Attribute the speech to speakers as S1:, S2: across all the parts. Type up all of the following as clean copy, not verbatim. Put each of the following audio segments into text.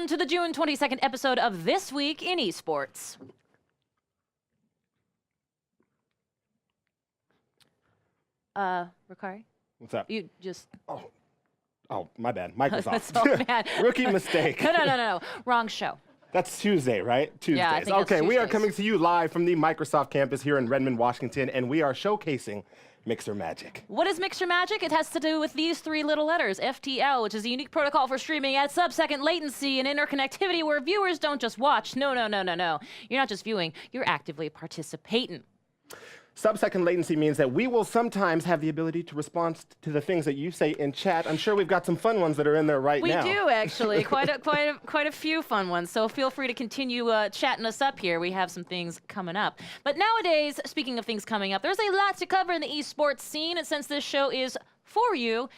S1: Welcome to the June 22nd episode of This Week in Esports. Ricari?
S2: What's up?
S1: You just...
S2: Oh, my bad. Microsoft.
S1: so bad.
S2: Rookie mistake.
S1: No. Wrong show.
S2: That's Tuesday, right? Tuesdays.
S1: Yeah, I think
S2: okay,
S1: that's
S2: we are
S1: Tuesdays.
S2: coming to you live from the Microsoft campus here in Redmond, Washington, and we are showcasing Mixer Magic.
S1: What is Mixer Magic? It has to do with these three little letters, FTL, which is a unique protocol for streaming at sub-second latency and interconnectivity where viewers don't just watch. No. You're not just viewing, you're actively participating.
S2: Sub-second latency means that we will sometimes have the ability to respond to the things that you say in chat. I'm sure we've got some fun ones that are in there right now.
S1: We do, actually. quite a few fun ones. So feel free to continue chatting us up here. We have some things coming up. But nowadays, speaking of things coming up, there's a lot to cover in the esports scene. And since this show is for you,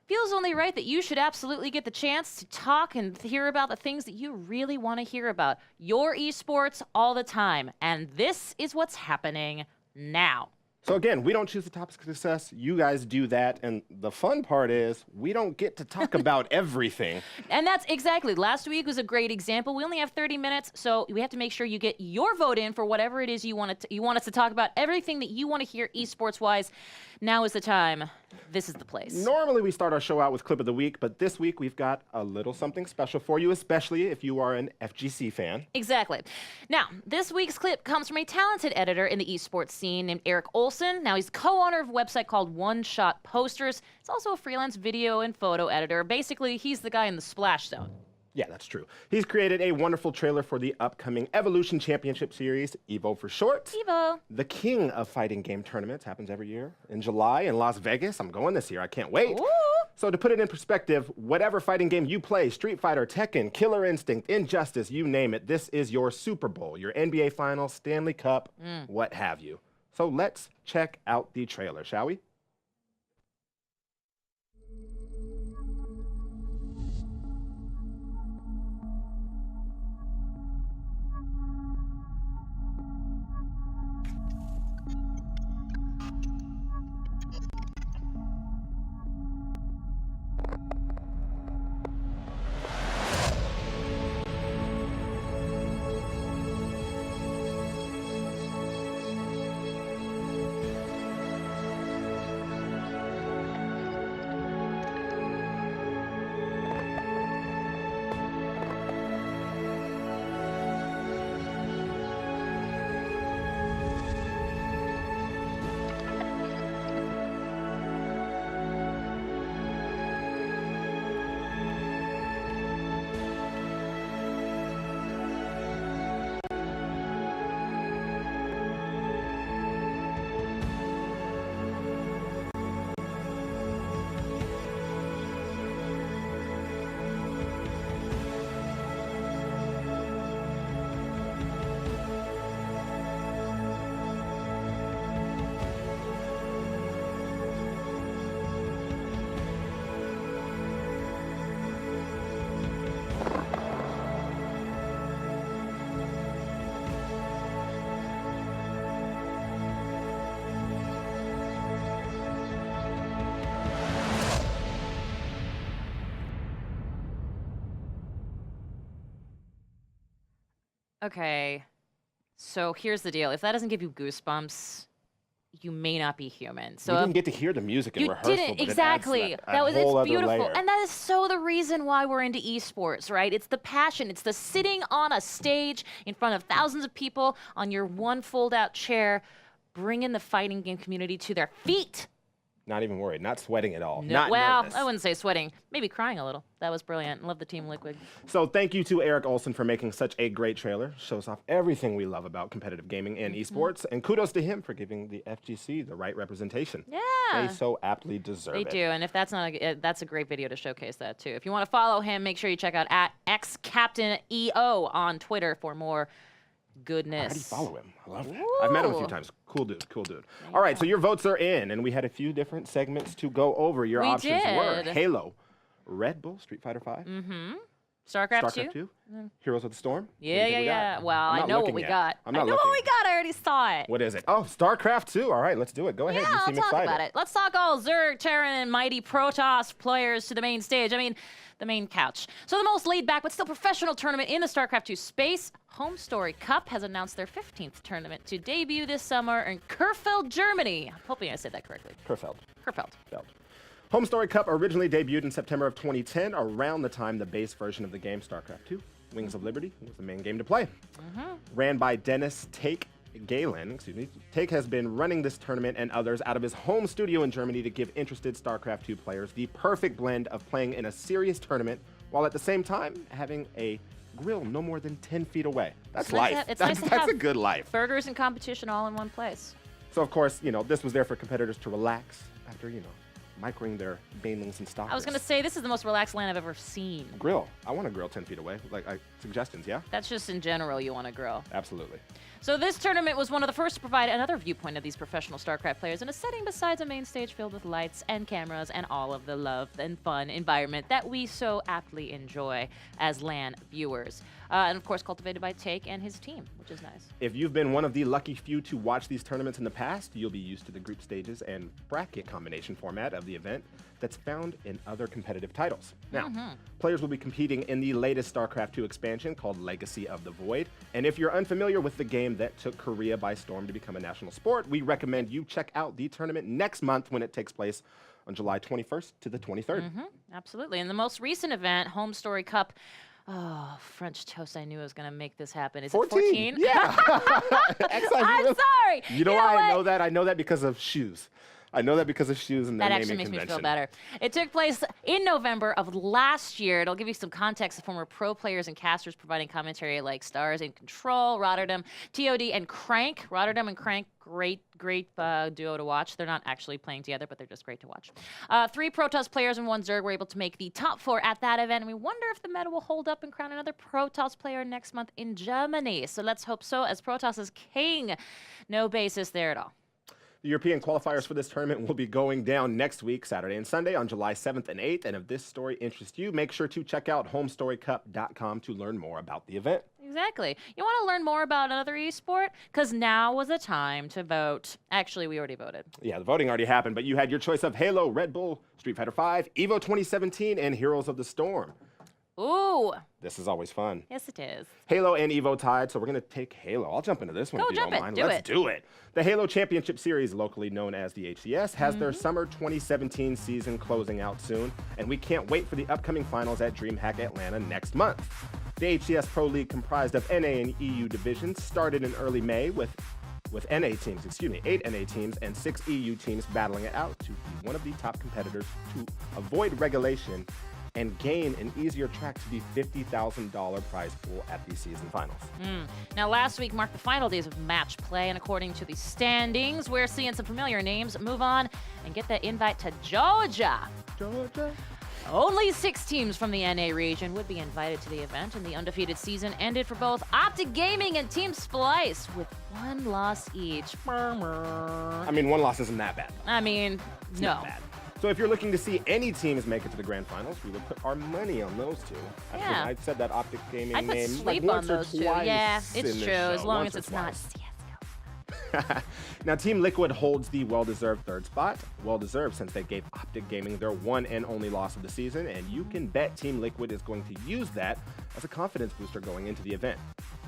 S1: feels only right that you should absolutely get the chance to talk and hear about the things that you really want to hear about. Your esports all the time. And this is what's happening now.
S2: So again, we don't choose the topics of success. You guys do that. And the fun part is we don't get to talk about everything.
S1: And that's exactly. Last week was a great example. We only have 30 minutes, so we have to make sure you get your vote in for whatever it is you want us to talk about. Everything that you want to hear esports-wise. Now is the time. This is the place.
S2: Normally we start our show out with Clip of the Week, but this week we've got a little something special for you, especially if you are an FGC fan.
S1: Exactly. Now, this week's clip comes from a talented editor in the esports scene named Eric Olson. Now, he's co-owner of a website called One Shot Posters. He's also a freelance video and photo editor. Basically, he's the guy in the splash zone.
S2: Yeah, that's true. He's created a wonderful trailer for the upcoming Evolution Championship Series, EVO for short.
S1: EVO.
S2: The king of fighting game tournaments happens every year in July in Las Vegas. I'm going this year. I can't wait.
S1: Ooh.
S2: So to put it in perspective, whatever fighting game you play, Street Fighter, Tekken, Killer Instinct, Injustice, you name it, this is your Super Bowl, your NBA Finals, Stanley Cup, what have you. So let's check out the trailer, shall we?
S1: Okay, so here's the deal. If that doesn't give you goosebumps, you may not be human. So
S2: we didn't get to hear the music in
S1: you
S2: rehearsal.
S1: didn't,
S2: but
S1: exactly.
S2: It adds
S1: It's beautiful.
S2: layer.
S1: And that is so the reason why we're into esports, right? It's the passion. It's the sitting on a stage in front of thousands of people on your one fold-out chair, bringing the fighting game community to their feet.
S2: Not even worried, not sweating at all.
S1: No,
S2: Not
S1: well,
S2: nervous.
S1: I wouldn't say sweating. Maybe crying a little. That was brilliant. Love the Team Liquid.
S2: So thank you to Eric Olson for making such a great trailer. Shows off everything we love about competitive gaming and esports. And kudos to him for giving the FGC the right representation.
S1: Yeah.
S2: They so aptly deserve
S1: They
S2: it.
S1: do, and if that's not that's a great video to showcase that too. If you want to follow him, make sure you check out @xCaptainEO on Twitter for more goodness.
S2: How do you follow him? I love that. I've met him a few times. Cool dude, cool dude. All right, so your votes are in, and we had a few different segments to go over. Your options were
S1: did.
S2: Halo, Red Bull, Street Fighter V,
S1: StarCraft 2?
S2: StarCraft 2? Heroes of the Storm?
S1: Yeah. Well,
S2: I'm
S1: I
S2: not
S1: know what
S2: looking
S1: we
S2: yet.
S1: got.
S2: I'm
S1: I
S2: not
S1: know what
S2: looking.
S1: we got. I already saw it.
S2: What is it? Oh, StarCraft 2. All right, let's do it. Go ahead.
S1: Yeah,
S2: You
S1: I'll
S2: seem
S1: talk
S2: excited.
S1: about it. Let's talk all Zerg, Terran, and mighty Protoss players to the main stage. I mean, the main couch. So the most laid-back but still professional tournament in the StarCraft 2 space, Homestory Cup, has announced their 15th tournament to debut this summer in Krefeld, Germany. I'm hoping I said that correctly.
S2: Krefeld.
S1: Krefeld.
S2: Homestory Cup originally debuted in September of 2010, around the time the base version of the game, StarCraft 2, Wings of Liberty, was the main game to play. Ran by Dennis Galen, Take has been running this tournament and others out of his home studio in Germany to give interested StarCraft 2 players the perfect blend of playing in a serious tournament while at the same time having a grill no more than 10 feet away. That's life. That's a good life.
S1: Burgers and competition all in one place.
S2: So, of course, this was there for competitors to relax after, microing their banelings and stalkers.
S1: I was going to say, this is the most relaxed LAN I've ever seen.
S2: Grill. I want to grill 10 feet away. Suggestions, yeah?
S1: That's just in general you want to grill.
S2: Absolutely.
S1: So this tournament was one of the first to provide another viewpoint of these professional StarCraft players in a setting besides a main stage filled with lights and cameras and all of the love and fun environment that we so aptly enjoy as LAN viewers. And of course, cultivated by Take and his team, which is nice.
S2: If you've been one of the lucky few to watch these tournaments in the past, you'll be used to the group stages and bracket combination format of the event that's found in other competitive titles. Now, players will be competing in the latest StarCraft 2 expansion called Legacy of the Void. And if you're unfamiliar with the game that took Korea by storm to become a national sport, we recommend you check out the tournament next month when it takes place on July 21st to the 23rd.
S1: Absolutely. In the most recent event, Homestory Cup. Oh, French toast, I knew I was going to make this happen. Is
S2: 14?
S1: it 14?
S2: Yeah.
S1: I'm sorry.
S2: You know why I know that? I know that because of shoes. I know that because of shoes and their
S1: That
S2: naming
S1: actually makes
S2: convention.
S1: me feel better. It took place in November of last year. It'll give you some context of former pro players and casters providing commentary like Stars in Control, Rotterdam, TOD, and Crank. Rotterdam and Crank, great duo to watch. They're not actually playing together, but they're just great to watch. 3 Protoss players and 1 Zerg were able to make the top 4 at that event, and we wonder if the meta will hold up and crown another Protoss player next month in Germany. So let's hope so, as Protoss is king. No basis there at all.
S2: The European qualifiers for this tournament will be going down next week, Saturday and Sunday, on July 7th and 8th. And if this story interests you, make sure to check out homestorycup.com to learn more about the event.
S1: Exactly. You want to learn more about another esport? Because now was the time to vote. Actually, we already voted.
S2: Yeah, the voting already happened, but you had your choice of Halo, Red Bull, Street Fighter V, EVO 2017, and Heroes of the Storm.
S1: Ooh.
S2: This is always fun.
S1: Yes, it is.
S2: Halo and EVO tied, so we're going to take Halo. I'll jump into this one if you don't mind. Let's do it. The Halo Championship Series, locally known as the HCS, has their summer 2017 season closing out soon, and we can't wait for the upcoming finals at DreamHack Atlanta next month. The HCS Pro League, comprised of NA and EU divisions, started in early May with 8 NA teams and 6 EU teams battling it out to be one of the top competitors to avoid relegation and gain an easier track to the $50,000 prize pool at the season finals.
S1: Now, last week marked the final days of match play, and according to the standings, we're seeing some familiar names move on and get that invite to Georgia. Only 6 teams from the NA region would be invited to the event, and the undefeated season ended for both Optic Gaming and Team Splice with 1 loss each.
S2: I mean, 1 loss isn't that bad.
S1: I mean,
S2: It's
S1: no.
S2: not bad. So if you're looking to see any teams make it to the grand finals, we would put our money on those two.
S1: Yeah.
S2: I've said that Optic Gaming
S1: I put
S2: name
S1: sleep
S2: like
S1: on
S2: once or
S1: those two.
S2: twice
S1: Yeah,
S2: in
S1: it's
S2: this
S1: true, as
S2: show,
S1: long
S2: once
S1: as
S2: or
S1: it's not
S2: twice.
S1: CSGO.
S2: Now, Team Liquid holds the well-deserved 3rd spot. Well-deserved since they gave Optic Gaming their one and only loss of the season, and you can bet Team Liquid is going to use that as a confidence booster going into the event.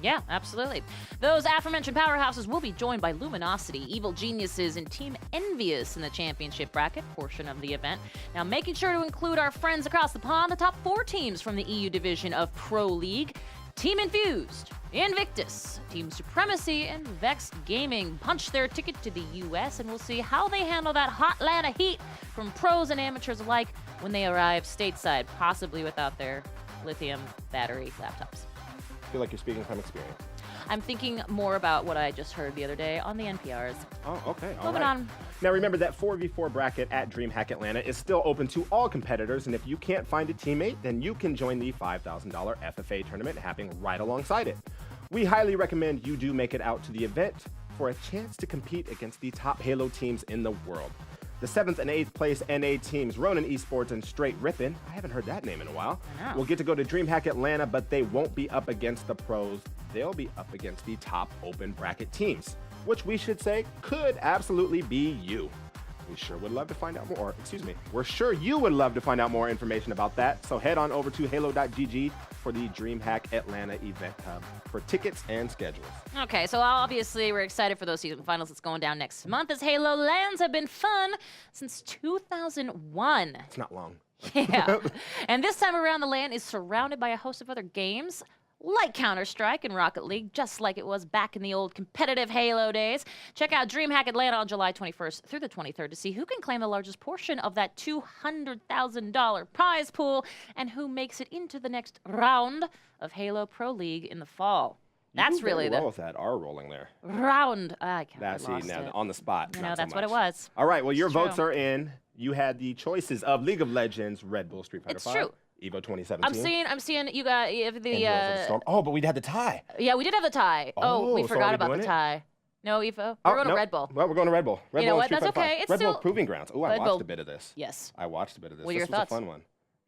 S1: Yeah, absolutely. Those aforementioned powerhouses will be joined by Luminosity, Evil Geniuses, and Team Envious in the championship bracket portion of the event. Now, making sure to include our friends across the pond, the top 4 teams from the EU division of Pro League: Team Infused, Invictus, Team Supremacy, and Vexed Gaming punch their ticket to the US, and we'll see how they handle that hot Atlanta heat from pros and amateurs alike when they arrive stateside, possibly without their lithium battery laptops.
S2: I feel like you're speaking from experience.
S1: I'm thinking more about what I just heard the other day on the NPRs.
S2: Oh, okay. All
S1: Moving
S2: right.
S1: on.
S2: Now remember that 4v4 bracket at DreamHack Atlanta is still open to all competitors, and if you can't find a teammate, then you can join the $5,000 FFA tournament happening right alongside it. We highly recommend you do make it out to the event for a chance to compete against the top Halo teams in the world. The 7th and 8th place NA teams, Ronin Esports and Straight Rippin', I haven't heard that name in a while, will get to go to DreamHack Atlanta, but they won't be up against the pros. They'll be up against the top open bracket teams, which we should say could absolutely be you. We sure would love to find out more. We're sure you would love to find out more information about that. So head on over to halo.gg for the DreamHack Atlanta event hub for tickets and schedules.
S1: Okay, so obviously we're excited for those season finals that's going down next month, as Halo Lands have been fun since 2001.
S2: It's not long.
S1: Yeah. And this time around, the LAN is surrounded by a host of other games, like Counter-Strike and Rocket League, just like it was back in the old competitive Halo days. Check out DreamHack Atlanta on July 21st through the 23rd to see who can claim the largest portion of that $200,000 prize pool and who makes it into the next round of Halo Pro League in the fall. That's really
S2: the with that R rolling there.
S1: Round.
S2: That's now on the spot.
S1: You know, that's what it was.
S2: All right, well, your votes are in. You had the choices of League of Legends, Red Bull, Street Fighter V.
S1: It's true.
S2: Evo 2017.
S1: I'm seeing you got the
S2: Oh, but we had the tie.
S1: Yeah, we did have the tie. Oh, we
S2: so
S1: forgot
S2: are we
S1: about the
S2: doing it?
S1: tie. No, Evo. We're going to Red Bull.
S2: Well, we're going to Red Bull. Red
S1: You know
S2: Bull
S1: what?
S2: and Street
S1: That's
S2: Fighter
S1: okay.
S2: V.
S1: It's
S2: Red Bull
S1: still-
S2: Proving Grounds. Oh, I
S1: Red
S2: watched
S1: Bull.
S2: a bit of this.
S1: Yes.
S2: I watched a bit of this.
S1: What are your
S2: This was
S1: thoughts?
S2: a fun one.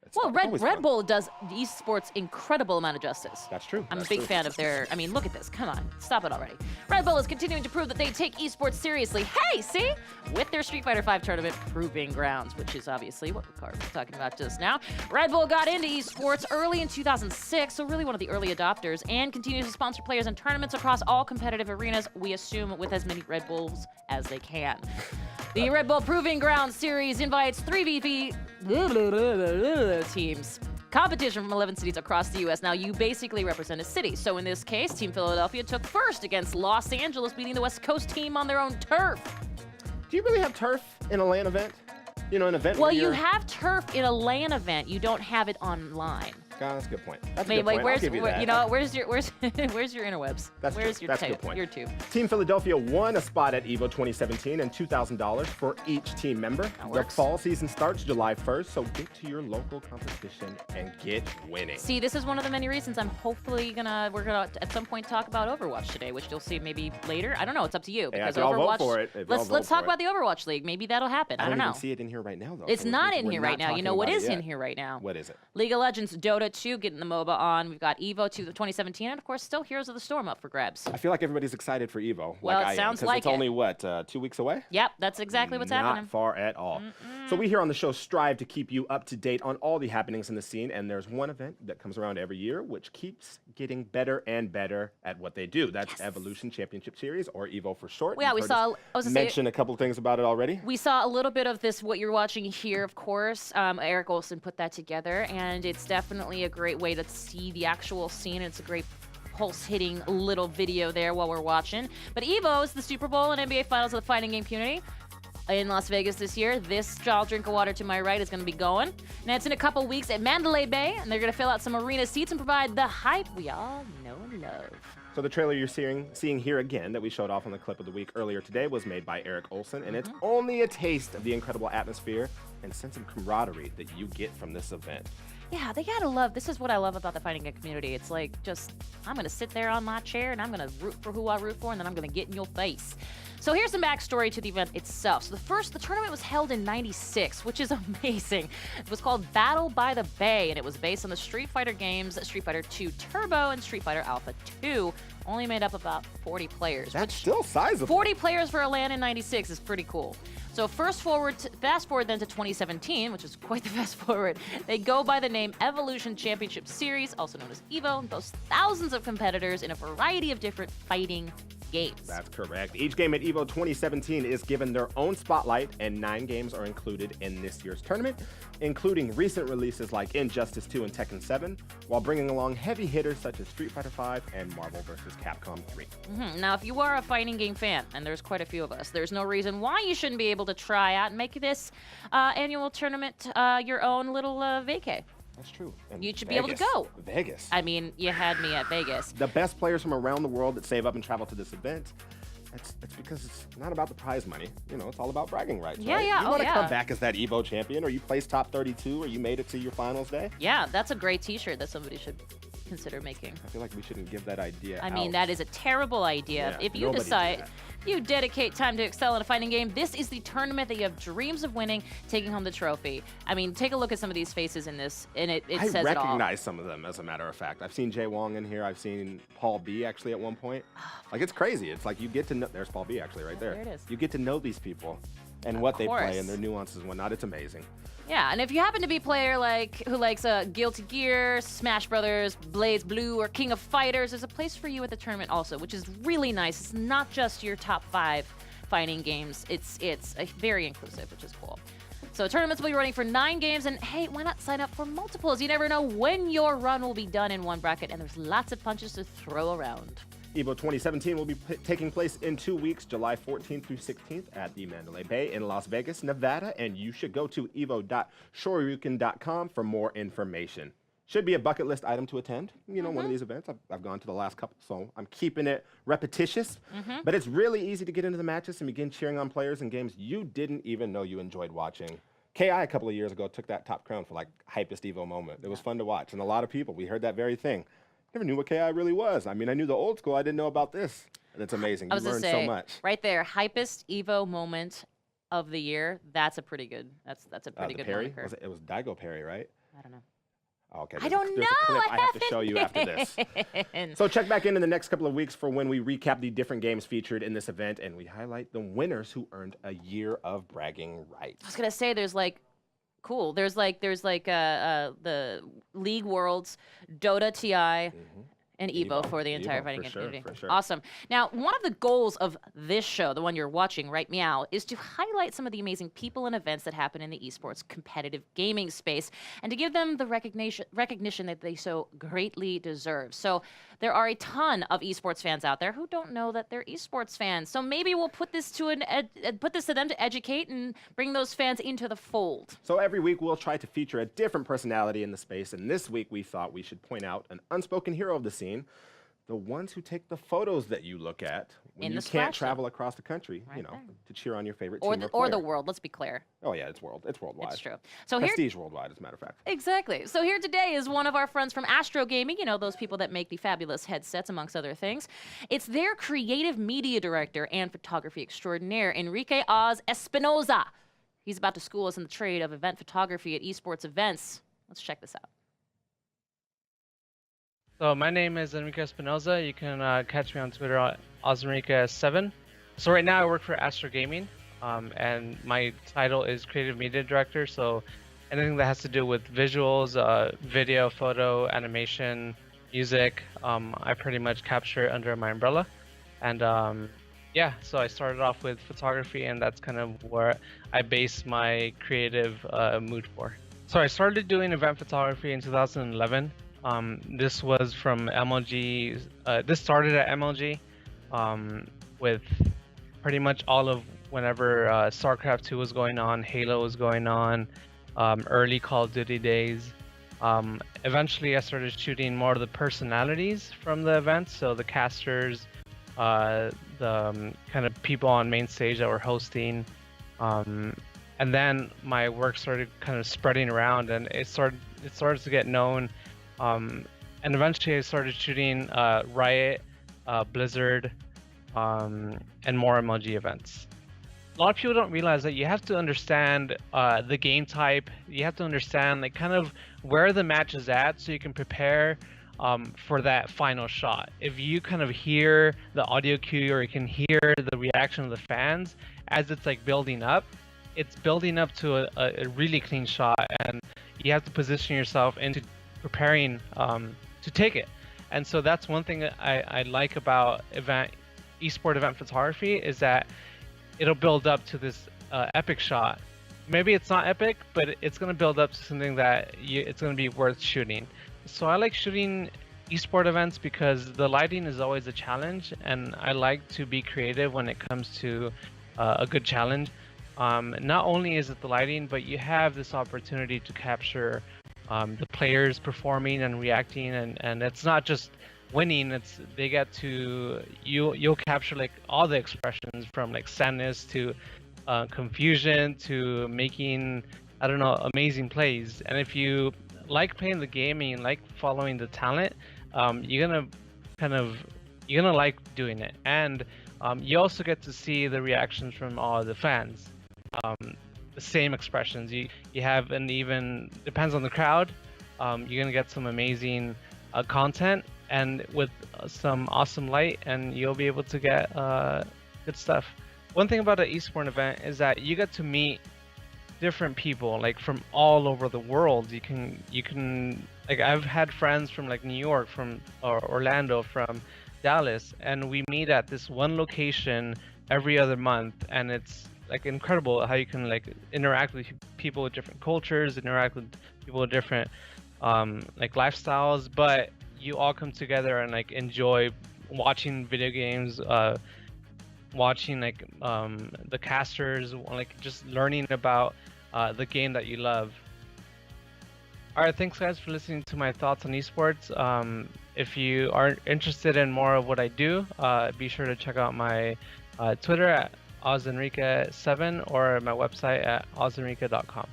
S2: It's
S1: Well,
S2: always
S1: Red
S2: fun.
S1: Bull does esports incredible amount of justice.
S2: That's true.
S1: I'm a
S2: That's
S1: big
S2: true.
S1: fan of their. I mean, look at this. Come on, stop it already. Red Bull is continuing to prove that they take esports seriously. Hey, see, with their Street Fighter V tournament Proving Grounds, which is obviously what Ricardo was talking about just now. Red Bull got into esports early in 2006, so really one of the early adopters, and continues to sponsor players in tournaments across all competitive arenas. We assume with as many Red Bulls as they can. The Red Bull Proving Grounds series invites 3v3 teams. Competition from 11 cities across the U.S. Now, you basically represent a city. So in this case, Team Philadelphia took first against Los Angeles, beating the West Coast team on their own turf.
S2: Do you really have turf in a LAN event? You know, an event
S1: Well,
S2: where
S1: you have turf in a LAN event. You don't have it online.
S2: God, that's a good point. That's a
S1: Wait,
S2: good point. I'll give you that.
S1: you know, where's your interwebs?
S2: That's
S1: where's
S2: true.
S1: your
S2: That's a good point.
S1: your tube?
S2: Team Philadelphia won a spot at Evo 2017 and $2,000 for each team member. The
S1: works.
S2: fall season starts July 1st, so get to your local competition and get winning.
S1: See, this is one of the many reasons we're gonna at some point talk about Overwatch today, which you'll see maybe later. I don't know. It's up to you.
S2: Yeah,
S1: Because
S2: if y'all vote
S1: Overwatch.
S2: for it, if y'all vote
S1: Let's talk
S2: for
S1: about the Overwatch League. Maybe that'll happen. I don't know.
S2: even see it in here right now, though.
S1: It's
S2: so
S1: not
S2: we're
S1: in here
S2: not
S1: right now. You
S2: talking
S1: know what
S2: about
S1: is
S2: it
S1: in
S2: yet.
S1: here right now?
S2: What is it?
S1: League of Legends, Dota 2 getting the MOBA on. We've got Evo 2017, and of course, still Heroes of the Storm up for grabs.
S2: I feel like everybody's excited for Evo.
S1: Well,
S2: like
S1: it
S2: I am,
S1: sounds
S2: 'cause
S1: like
S2: it's
S1: it.
S2: only, what, 2 weeks away?
S1: Yep, that's exactly what's
S2: Not
S1: happening.
S2: far at all. So we here on the show strive to keep you up to date on all the happenings in the scene, and there's one event that comes around every year which keeps getting better and better at what they do. That's Evolution Championship Series, or Evo for short.
S1: Well, yeah,
S2: You've
S1: we
S2: heard
S1: saw.
S2: us
S1: I was gonna say,
S2: mention a couple things about it already.
S1: we saw a little bit of this, what you're watching here, of course. Eric Olson put that together, and it's definitely a great way to see the actual scene. It's a great pulse-hitting little video there while we're watching. But Evo is the Super Bowl and NBA Finals of the fighting game community in Las Vegas this year. This tall drink of water to my right is going to be going. And it's in a couple weeks at Mandalay Bay, and they're going to fill out some arena seats and provide the hype we all know and love.
S2: So the trailer you're seeing here again that we showed off on the clip of the week earlier today was made by Eric Olson, and it's only a taste of the incredible atmosphere and sense of camaraderie that you get from this event.
S1: Yeah, they gotta love, this is what I love about the fighting game community. It's like, just, I'm gonna sit there on my chair and I'm gonna root for who I root for, and then I'm gonna get in your face. So here's some backstory to the event itself. So the tournament was held in '96, which is amazing. It was called Battle by the Bay, and it was based on the Street Fighter games, Street Fighter 2 Turbo and Street Fighter Alpha 2. Only made up about 40 players.
S2: That's still sizable.
S1: 40 players for a LAN in '96 is pretty cool. So fast forward then to 2017, which is quite the fast forward. They go by the name Evolution Championship Series, also known as Evo, and boasts thousands of competitors in a variety of different fighting games.
S2: That's correct. Each game at Evo 2017 is given their own spotlight, and 9 games are included in this year's tournament, including recent releases like Injustice 2 and Tekken 7, while bringing along heavy hitters such as Street Fighter V and Marvel vs. Capcom 3.
S1: Now, if you are a fighting game fan, and there's quite a few of us, there's no reason why you shouldn't be able to try out and make this annual tournament your own little vacay.
S2: That's true. And
S1: You should be able to go.
S2: Vegas.
S1: I mean, you had me at Vegas.
S2: The best players from around the world that save up and travel to this event. It's because it's not about the prize money. You know, it's all about bragging rights,
S1: Yeah,
S2: right?
S1: yeah,
S2: You
S1: oh,
S2: want to
S1: yeah.
S2: come back as that Evo champion, or you placed top 32, or you made it to your finals day.
S1: Yeah, that's a great t-shirt that somebody should consider making.
S2: I feel like we shouldn't give that idea
S1: I mean,
S2: out.
S1: that is a terrible idea.
S2: Yeah,
S1: If you
S2: nobody do
S1: decide,
S2: that.
S1: you dedicate time to excel in a fighting game, this is the tournament that you have dreams of winning, taking home the trophy. I mean, take a look at some of these faces in this, and it says it all.
S2: I recognize some of them, as a matter of fact. I've seen Jay Wong in here. I've seen Paul B actually at one point. Like, it's crazy. It's like you get to know. There's Paul B actually right there.
S1: There it is.
S2: You get to know these people and what they play and their nuances and whatnot. It's amazing.
S1: Yeah, and if you happen to be a player who likes Guilty Gear, Smash Brothers, Blaze Blue, or King of Fighters, there's a place for you at the tournament also, which is really nice. It's not just your top 5 fighting games. It's very inclusive, which is cool. So tournaments will be running for 9 games, and hey, why not sign up for multiples? You never know when your run will be done in one bracket, and there's lots of punches to throw around.
S2: EVO 2017 will be taking place in 2 weeks, July 14th through 16th at the Mandalay Bay in Las Vegas, Nevada, and you should go to evo.shoryuken.com for more information. Should be a bucket list item to attend, you know, one of these events. I've gone to the last couple, so I'm keeping it repetitious, but it's really easy to get into the matches and begin cheering on players in games you didn't even know you enjoyed watching. KI a couple of years ago took that top crown for like hypest EVO moment. It was fun to watch, and a lot of people, we heard that very thing. Never knew what KI really was. I mean, I knew the old school. I didn't know about this. And it's amazing. You learn so much.
S1: Right there, hypest EVO moment of the year. That's a pretty good. That's a pretty good
S2: parry?
S1: moniker.
S2: It was Daigo parry, right?
S1: I don't know.
S2: Oh, okay.
S1: I don't know.
S2: There's a clip I have to show you after this. So check back in the next couple of weeks for when we recap the different games featured in this event and we highlight the winners who earned a year of bragging rights.
S1: I was gonna say there's like. Cool. There's the League Worlds, Dota TI, and EVO for the entire fighting game community.
S2: For sure.
S1: Awesome. Now, one of the goals of this show, the one you're watching right meow, is to highlight some of the amazing people and events that happen in the esports competitive gaming space and to give them the recognition that they so greatly deserve. So there are a ton of esports fans out there who don't know that they're esports fans. So maybe we'll put this to them to educate and bring those fans into the fold.
S2: So every week we'll try to feature a different personality in the space, and this week we thought we should point out an unspoken hero of the scene. The ones who take the photos that you look at when you can't travel across the country, you know, to cheer on your favorite team
S1: or the world. Let's be clear.
S2: Oh yeah, it's worldwide.
S1: It's true. So
S2: Prestige worldwide, as a matter of fact.
S1: Exactly. So here today is one of our friends from Astro Gaming. You know, those people that make the fabulous headsets, amongst other things. It's their creative media director and photography extraordinaire, Enrique Oz Espinosa. He's about to school us in the trade of event photography at esports events. Let's check this out.
S3: So my name is Enrique Espinosa. You can catch me on Twitter at OzEnrique7. So right now I work for Astro Gaming, and my title is Creative Media Director. So anything that has to do with visuals, video, photo, animation, music, I pretty much capture under my umbrella. And yeah, so I started off with photography, and that's kind of where I base my creative mood for. So I started doing event photography in 2011. This was from MLG. This started at MLG with pretty much all of whenever StarCraft 2 was going on, Halo was going on, early Call of Duty days. Eventually, I started shooting more of the personalities from the events, so the casters, the kind of people on main stage that were hosting. And then my work started kind of spreading around, and it started to get known. And eventually I started shooting Riot, Blizzard, and more MLG events. A lot of people don't realize that you have to understand the game type. You have to understand like kind of where the match is at so you can prepare for that final shot. If you kind of hear the audio cue or you can hear the reaction of the fans as it's like building up, it's building up to a really clean shot, and you have to position yourself into preparing to take it. And so that's one thing that I like about esport event photography is that it'll build up to this epic shot. Maybe it's not epic, but it's going to build up to something that it's going to be worth shooting. So I like shooting esport events because the lighting is always a challenge, and I like to be creative when it comes to a good challenge. Not only is it the lighting, but you have this opportunity to capture the players performing and reacting, and it's not just winning, it's they get to you'll capture like all the expressions from like sadness to confusion to making, I don't know, amazing plays. And if you like playing the game and you like following the talent, you're gonna kind of you're gonna like doing it, and you also get to see the reactions from all the fans. The same expressions. You have an even depends on the crowd. You're gonna get some amazing content and with some awesome light, and you'll be able to get good stuff. One thing about an esports event is that you get to meet different people like from all over the world. You can like I've had friends from like New York, from Orlando, from Dallas, and we meet at this one location every other month, and it's like incredible how you can like interact with people with different cultures, interact with people with different like lifestyles, but you all come together and like enjoy watching video games, watching like the casters, like just learning about the game that you love. All right, thanks guys for listening to my thoughts on esports. If you are interested in more of what I do, be sure to check out my Twitter at OzEnrique7 or my website at ozenrique.com.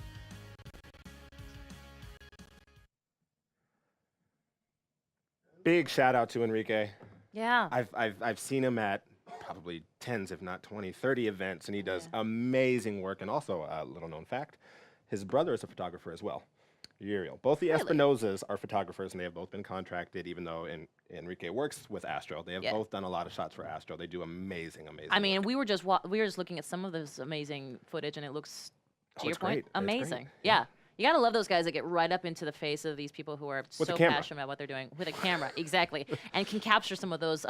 S2: Big shout out to Enrique.
S1: Yeah.
S2: I've seen him at probably tens, if not 20, 30 events, and he does amazing work. And also, a little known fact, his brother is a photographer as well, Uriel. Both the Espinosas are photographers, and they have both been contracted, even though Enrique works with Astro. They have both done a lot of shots for Astro. They do amazing
S1: I mean,
S2: work.
S1: we were just looking at some of this amazing footage, and it looks, to your
S2: it's
S1: point,
S2: great. It's
S1: amazing.
S2: great.
S1: Yeah. You gotta love those guys that get right up into the face of these people who are
S2: With
S1: so
S2: a camera.
S1: passionate about what they're doing with a camera, exactly, and can capture some of those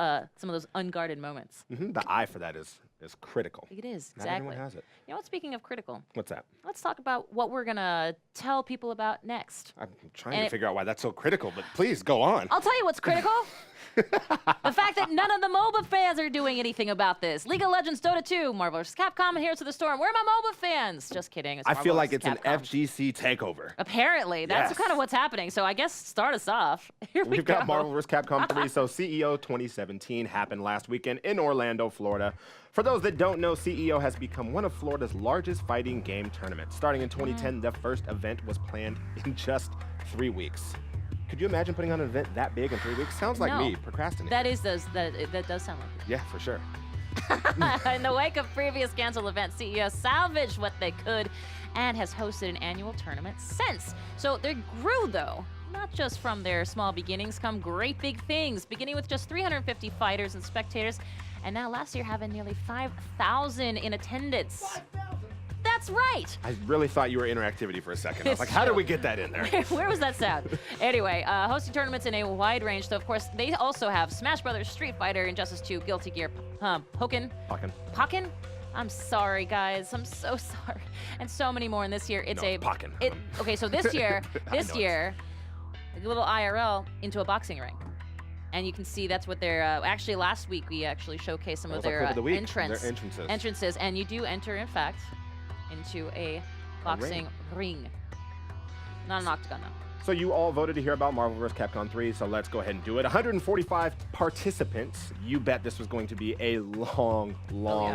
S1: unguarded moments.
S2: The eye for that is critical.
S1: It is,
S2: Not
S1: exactly.
S2: everyone has it.
S1: You know what? Speaking of critical,
S2: What's that?
S1: let's talk about what we're gonna tell people about next.
S2: I'm trying to figure out why that's so critical, but please go on.
S1: I'll tell you what's critical. The fact that none of the MOBA fans are doing anything about this. League of Legends, Dota 2, Marvel vs. Capcom, and Heroes of the Storm. Where are my MOBA fans? Just kidding. It's
S2: I
S1: Marvel
S2: feel like
S1: vs.
S2: it's an
S1: Capcom.
S2: FGC takeover.
S1: Apparently, that's
S2: Yes.
S1: kind of what's happening. So I guess start us off. Here we
S2: We've
S1: go.
S2: got Marvel vs. Capcom 3. So CEO 2017 happened last weekend in Orlando, Florida. For those that don't know, CEO has become one of Florida's largest fighting game tournaments. Starting in 2010, the first event was planned in just 3 weeks. Could you imagine putting on an event that big in 3 weeks? Sounds like
S1: No.
S2: me procrastinating.
S1: That does sound like it.
S2: Yeah, for sure.
S1: In the wake of previous canceled events, CEO salvaged what they could and has hosted an annual tournament since. So they grew, though. Not just from their small beginnings come great big things, beginning with just 350 fighters and spectators, and now last year having nearly 5,000 in attendance. 5,000? That's right!
S2: I really thought you were interactivity for a second. I was
S1: It's
S2: like, how did
S1: true.
S2: we get that in there?
S1: Where was that sound? Anyway, hosting tournaments in a wide range. So, of course, they also have Smash Brothers, Street Fighter, Injustice 2, Guilty Gear, Pokken. Pokken? I'm sorry, guys. I'm so sorry. And so many more. And this year, it's
S2: Pokken.
S1: Okay, so this year,
S2: I know
S1: a little IRL into a boxing ring. And you can see that's what they're, actually last week we actually showcased some of their entrances. And you do enter, in fact, into a boxing ring. Not an octagon, though.
S2: So you all voted to hear about Marvel vs. Capcom 3, so let's go ahead and do it. 145 participants. You bet this was going to be a long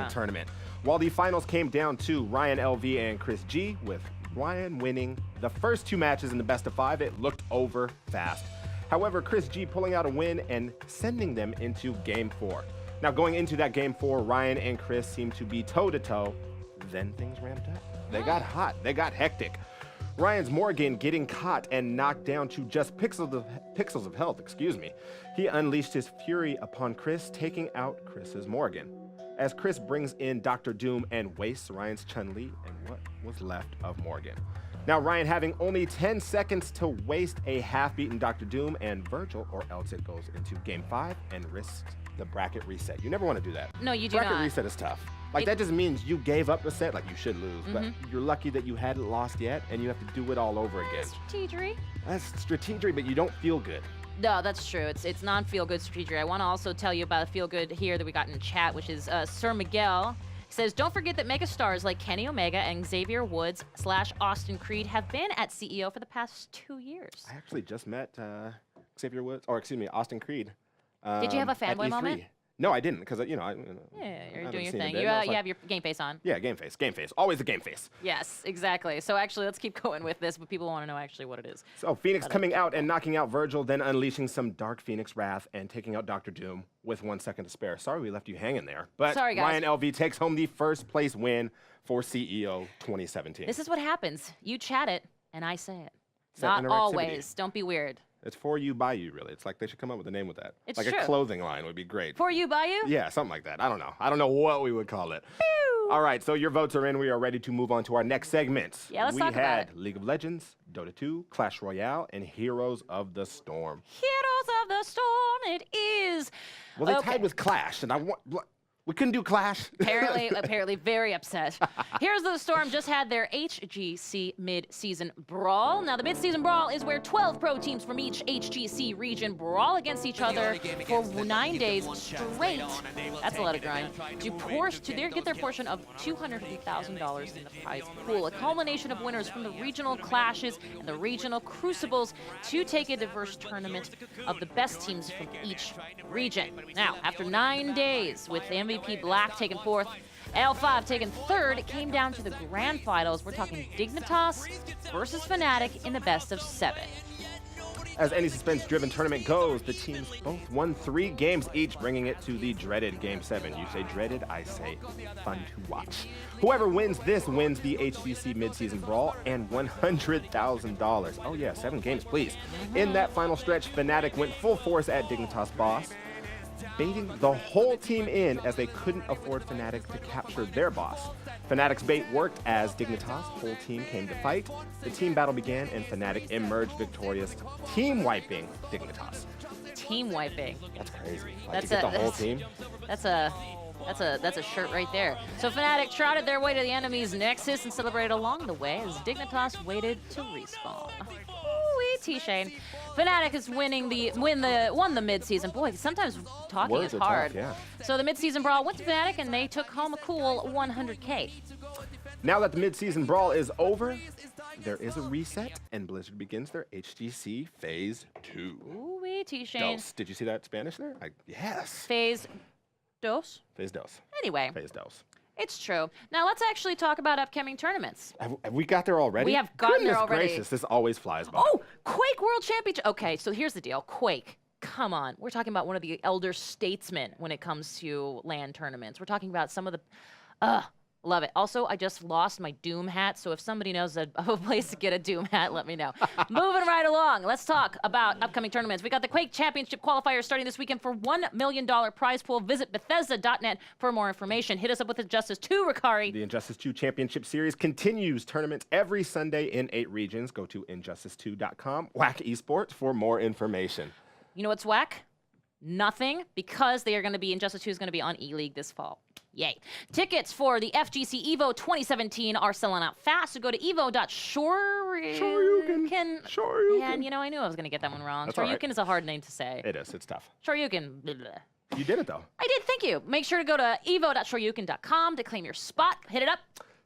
S2: tournament. While the finals came down to Ryan LV and Chris G, with Ryan winning the first 2 matches in the best of 5, it looked over fast. However, Chris G pulling out a win and sending them into Game 4. Now, going into that Game 4, Ryan and Chris seemed to be toe-to-toe. Then things ramped up. They got hot. They got hectic. Ryan's Morgan getting caught and knocked down to just pixels of health, He unleashed his fury upon Chris, taking out Chris's Morgan. As Chris brings in Dr. Doom and wastes Ryan's Chun-Li and what was left of Morgan. Now Ryan having only 10 seconds to waste a half-beaten Dr. Doom and Virgil, or else it goes into Game 5 and risks the bracket reset. You never want to do that.
S1: No, you do
S2: bracket
S1: not.
S2: reset is tough. Like, that just means you gave up the set. Like, you should lose, but you're lucky that you hadn't lost yet, and you have to do it all over again.
S1: Strategery.
S2: That's strategery, but you don't feel good.
S1: No, that's true. It's non-feel-good strategery. I want to also tell you about a feel-good here that we got in chat, which is Sir Miguel. He says, don't forget that mega stars like Kenny Omega and Xavier Woods / Austin Creed have been at CEO for the past 2 years.
S2: I actually just met Xavier Woods, or excuse me, Austin Creed.
S1: Did you have a
S2: at
S1: fanboy
S2: E3.
S1: moment?
S2: No, I didn't, because I
S1: Yeah,
S2: I
S1: you're
S2: haven't
S1: doing your
S2: seen it
S1: thing.
S2: been.
S1: You,
S2: I was
S1: you
S2: like,
S1: have your game face on.
S2: yeah, game face, always a game face.
S1: Yes, exactly. So actually, let's keep going with this, but people want to know actually what it is.
S2: So Phoenix coming out and knocking out Virgil, then unleashing some Dark Phoenix wrath and taking out Dr. Doom with 1 second to spare. Sorry we left you hanging there, but
S1: Sorry, guys.
S2: Ryan LV takes home the first place win for CEO 2017.
S1: This is what happens. You chat it, and I say it.
S2: Set
S1: Not
S2: interactivity.
S1: always. Don't be weird.
S2: It's for you, by you, really. It's like they should come up with a name with that.
S1: It's
S2: like
S1: true.
S2: a clothing line would be great.
S1: For you, by you?
S2: Yeah, something like that. I don't know. I don't know what we would call it. All right, so your votes are in. We are ready to move on to our next segment.
S1: Yeah, let's talk about
S2: We had
S1: it.
S2: League of Legends, Dota 2, Clash Royale, and Heroes of the Storm.
S1: Heroes of the Storm, it is.
S2: Well, they
S1: Okay.
S2: tied with Clash, and we couldn't do Clash.
S1: Apparently very upset. Here's the Storm just had their HGC mid-season brawl. Now, the mid-season brawl is where 12 pro teams from each HGC region brawl against each other for 9 days straight. That's a lot of grind. Get their portion of $250,000 in the prize pool. A culmination of winners from the regional clashes and the regional crucibles to take a diverse tournament of the best teams from each region. Now, after 9 days with the MVP Black taking fourth, L5 taking third, it came down to the grand finals. We're talking Dignitas versus Fnatic in the best of 7.
S2: As any suspense-driven tournament goes, the teams both won 3 games each, bringing it to the dreaded Game 7. You say dreaded, I say fun to watch. Whoever wins this wins the HGC midseason brawl and $100,000. Oh yeah, 7 games, please. In that final stretch, Fnatic went full force at Dignitas boss, baiting the whole team in as they couldn't afford Fnatic to capture their boss. Fnatic's bait worked as Dignitas' whole team came to fight. The team battle began and Fnatic emerged victorious, team wiping Dignitas.
S1: Team wiping.
S2: That's crazy. Like,
S1: That's
S2: to get
S1: a-
S2: the whole team.
S1: That's a shirt right there. So Fnatic trotted their way to the enemy's nexus and celebrated along the way as Dignitas waited to respawn. Ooh-wee, T-Shane. Fnatic is won the mid-season. Boy, sometimes talking
S2: Words
S1: is
S2: are
S1: hard.
S2: tough, yeah.
S1: So the mid-season brawl went to Fnatic and they took home a cool 100K.
S2: Now that the mid-season brawl is over, there is a reset and Blizzard begins their HGC Phase 2.
S1: Ooh-wee, T-Shane.
S2: Dos. Did you see that Spanish there? Yes.
S1: Phase dos.
S2: Phase dos.
S1: Anyway,
S2: Phase dos.
S1: it's true. Now let's actually talk about upcoming tournaments.
S2: Have we got there already?
S1: We have gotten there
S2: Goodness
S1: already.
S2: gracious, this always flies by.
S1: Oh, Quake World Championship. Okay, so here's the deal. Quake. Come on. We're talking about one of the elder statesmen when it comes to LAN tournaments. We're talking about some of the... Love it. Also, I just lost my Doom hat, so if somebody knows of a place to get a Doom hat, let me know. Moving right along, let's talk about upcoming tournaments. We got the Quake Championship qualifiers starting this weekend for $1 million prize pool. Visit Bethesda.net for more information. Hit us up with Injustice 2, Ricari.
S2: The Injustice 2 Championship Series continues tournaments every Sunday in 8 regions. Go to injustice2.com, whack esports for more information.
S1: You know what's whack? Nothing, because they are going to be, Injustice 2 is going to be on E-League this fall. Yay. Tickets for the FGC EVO 2017 are selling out fast, so go to evo.shoryuken.
S2: Shoryuken.
S1: And, I knew I was going to get that one wrong.
S2: That's all right.
S1: Shoryuken is a hard name to say.
S2: It is. It's tough.
S1: Shoryuken. Blah, blah.
S2: You did it, though.
S1: I did, thank you. Make sure to go to evo.shoryuken.com to claim your spot. Hit it up.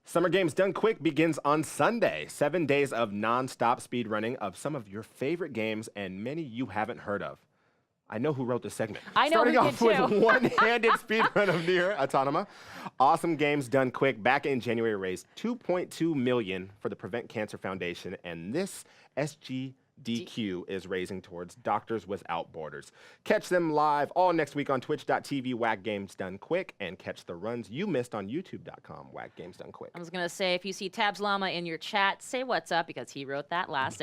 S2: Summer Games Done Quick begins on Sunday. 7 days of non-stop speedrunning of some of your favorite games and many you haven't heard of. I know who wrote this segment.
S1: I know
S2: Starting
S1: who
S2: off
S1: did
S2: with
S1: too.
S2: one-handed speedrun of Nier Automata. Awesome Games Done Quick back in January raised $2.2 million for the Prevent Cancer Foundation, and this SGDQ is raising towards Doctors Without Borders. Catch them live all next week on twitch.tv, Whack Games Done Quick, and catch the runs you missed on youtube.com, Whack Games Done Quick.
S1: I was going to say, if you see Tabs Llama in your chat, say what's up, because he wrote that last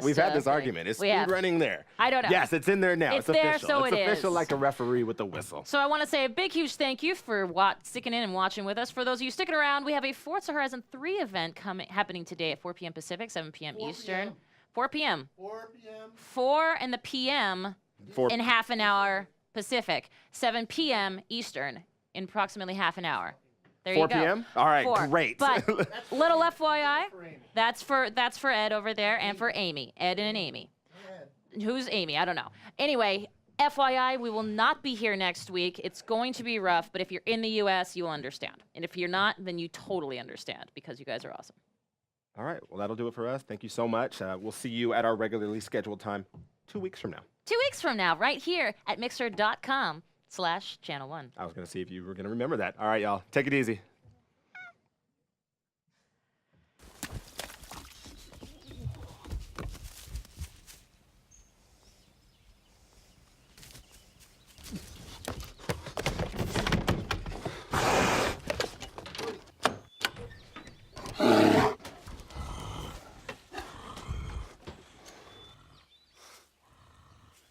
S2: We've had this
S1: thing.
S2: argument. Is
S1: We have.
S2: speedrunning there?
S1: I don't know.
S2: Yes, it's in there now.
S1: It's there,
S2: official.
S1: so
S2: it's
S1: it
S2: official
S1: is.
S2: like a referee with the whistle.
S1: So I want to say a big, huge thank you for sticking in and watching with us. For those of you sticking around, we have a Forza Horizon 3 event happening today at 4 p.m. Pacific, 7 p.m. Eastern. 4 p.m.
S4: 4 p.m.
S1: 4 in the p.m. in half an hour Pacific, 7 p.m. Eastern in approximately half an hour. There
S2: 4
S1: you go.
S2: p.m.? All right,
S1: 4.
S2: great.
S1: But little FYI,
S4: For Amy.
S1: that's for Ed over there and for Amy. Ed and Amy. Who's Amy? I don't know. Anyway, FYI, we will not be here next week. It's going to be rough, but if you're in the U.S., you will understand. And if you're not, then you totally understand because you guys are awesome.
S2: All right, well, that'll do it for us. Thank you so much. We'll see you at our regularly scheduled time 2 weeks from now.
S1: 2 weeks from now, right here at Mixer.com. youtube.com/channel1.
S2: I was going to see if you were going to remember that. All right, y'all. Take it easy.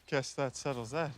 S4: Guess that settles that.